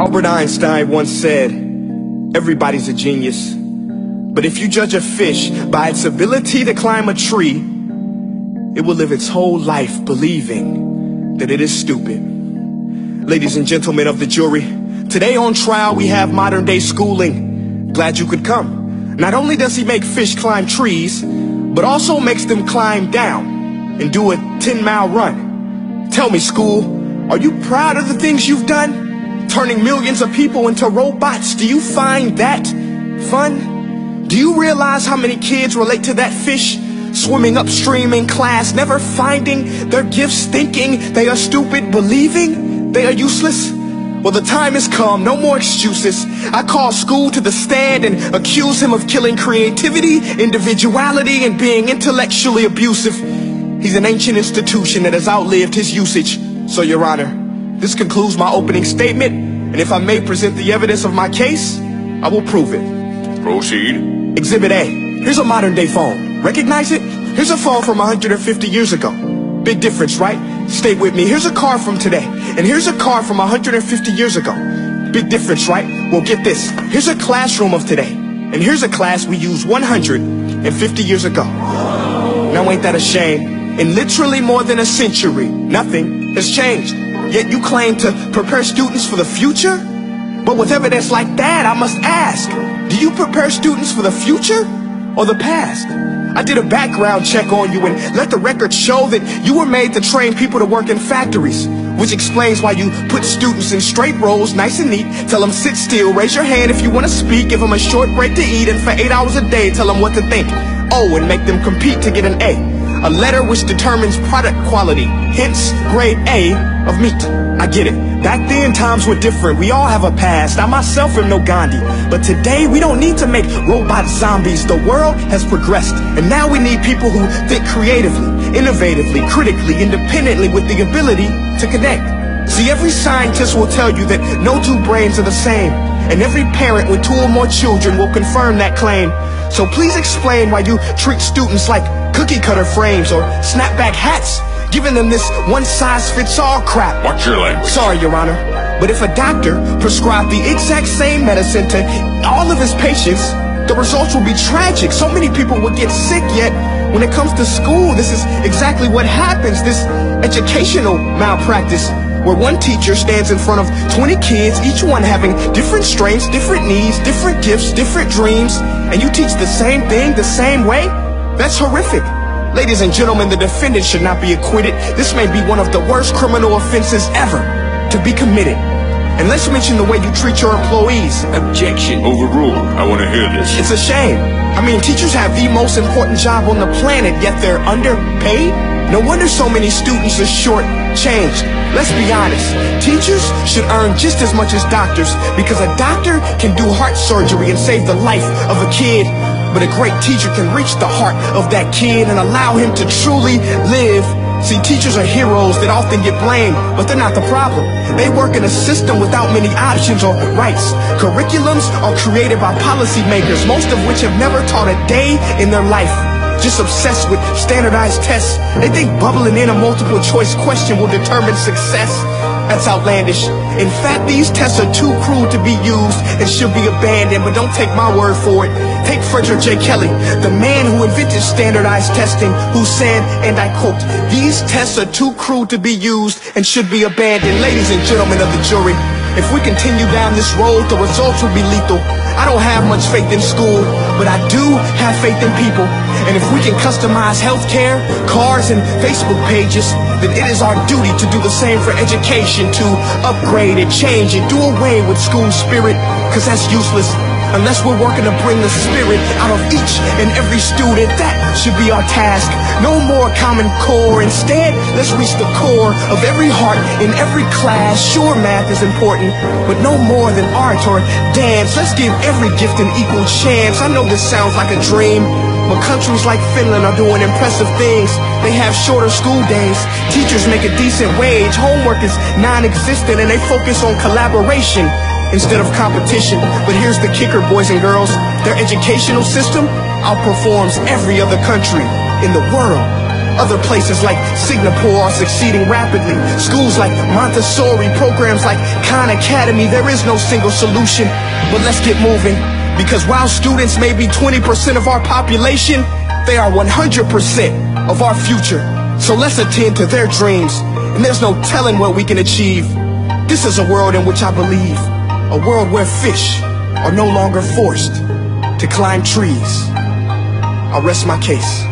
Albert Einstein once said, everybody's a genius. But if you judge a fish by its ability to climb a tree, it will live its whole life believing that it is stupid. Ladies and gentlemen of the jury, today on trial we have modern day schooling. Glad you could come. Not only does he make fish climb trees, but also makes them climb down and do a 10-mile run. Tell me, school, are you proud of the things you've done? Turning millions of people into robots, do you find that fun? Do you realize how many kids relate to that fish swimming upstream in class, never finding their gifts, thinking they are stupid, believing they are useless? Well, the time has come, no more excuses. I call school to the stand and accuse him of killing creativity, individuality, and being intellectually abusive. He's an ancient institution that has outlived his usage. So, Your Honor, this concludes my opening statement, and if I may present the evidence of my case, I will prove it. Proceed. Exhibit A. Here's a modern day phone. Recognize it? Here's a phone from 150 years ago. Big difference, right? Stay with me. Here's a car from today, and here's a car from 150 years ago. Big difference, right? Well, get this. Here's a classroom of today, and here's a class we used 150 years ago. Now ain't that a shame? In literally more than a century, nothing has changed. Yet you claim to prepare students for the future? But with evidence like that, I must ask, do you prepare students for the future or the past? I did a background check on you and let the record show that you were made to train people to work in factories, which explains why you put students in straight rows, nice and neat, tell them sit still, raise your hand if you want to speak, give them a short break to eat, and for 8 hours a day tell them what to think. Oh, and make them compete to get an A letter which determines product quality, hence grade A of meat. I get it. Back then, times were different. We all have a past. I myself am no Gandhi. But today, we don't need to make robot zombies. The world has progressed. And now we need people who think creatively, innovatively, critically, independently, with the ability to connect. See, every scientist will tell you that no two brains are the same. And every parent with 2 or more children will confirm that claim. So please explain why you treat students like cookie cutter frames or snapback hats, giving them this one-size-fits-all crap. Watch your language. Sorry, Your Honor, but if a doctor prescribed the exact same medicine to all of his patients, the results will be tragic. So many people will get sick, yet when it comes to school, this is exactly what happens. This educational malpractice, where one teacher stands in front of 20 kids, each one having different strengths, different needs, different gifts, different dreams, and you teach the same thing the same way? That's horrific. Ladies and gentlemen, the defendant should not be acquitted. This may be one of the worst criminal offenses ever to be committed. And let's mention the way you treat your employees. Objection. Overruled. I want to hear this. It's a shame. I mean, teachers have the most important job on the planet, yet they're underpaid? No wonder so many students are short-changed. Let's be honest. Teachers should earn just as much as doctors, because a doctor can do heart surgery and save the life of a kid. But a great teacher can reach the heart of that kid and allow him to truly live. See, teachers are heroes that often get blamed, but they're not the problem. They work in a system without many options or rights. Curriculums are created by policymakers, most of which have never taught a day in their life. Just obsessed with standardized tests. They think bubbling in a multiple choice question will determine success. That's outlandish. In fact, these tests are too cruel to be used and should be abandoned, but don't take my word for it. Take Frederick J. Kelly, the man who invented standardized testing, who said, and I quote, "These tests are too cruel to be used and should be abandoned." Ladies and gentlemen of the jury, if we continue down this road, the results will be lethal. I don't have much faith in school, but I do have faith in people. And if we can customize healthcare, cars, and Facebook pages, then it is our duty to do the same for education, to upgrade and change and do away with school spirit, because that's useless. Unless we're working to bring the spirit out of each and every student, that should be our task. No more Common Core. Instead, let's reach the core of every heart in every class. Sure, math is important, but no more than art or dance. Let's give every gift an equal chance. I know this sounds like a dream, but countries like Finland are doing impressive things. They have shorter school days. Teachers make a decent wage. Homework is non-existent, and they focus on collaboration instead of competition. But here's the kicker, boys and girls. Their educational system outperforms every other country in the world. Other places like Singapore are succeeding rapidly. Schools like Montessori, programs like Khan Academy, there is no single solution. But let's get moving, because while students may be 20% of our population, they are 100% of our future. So let's attend to their dreams, and there's no telling what we can achieve. This is a world in which I believe, a world where fish are no longer forced to climb trees. I'll rest my case.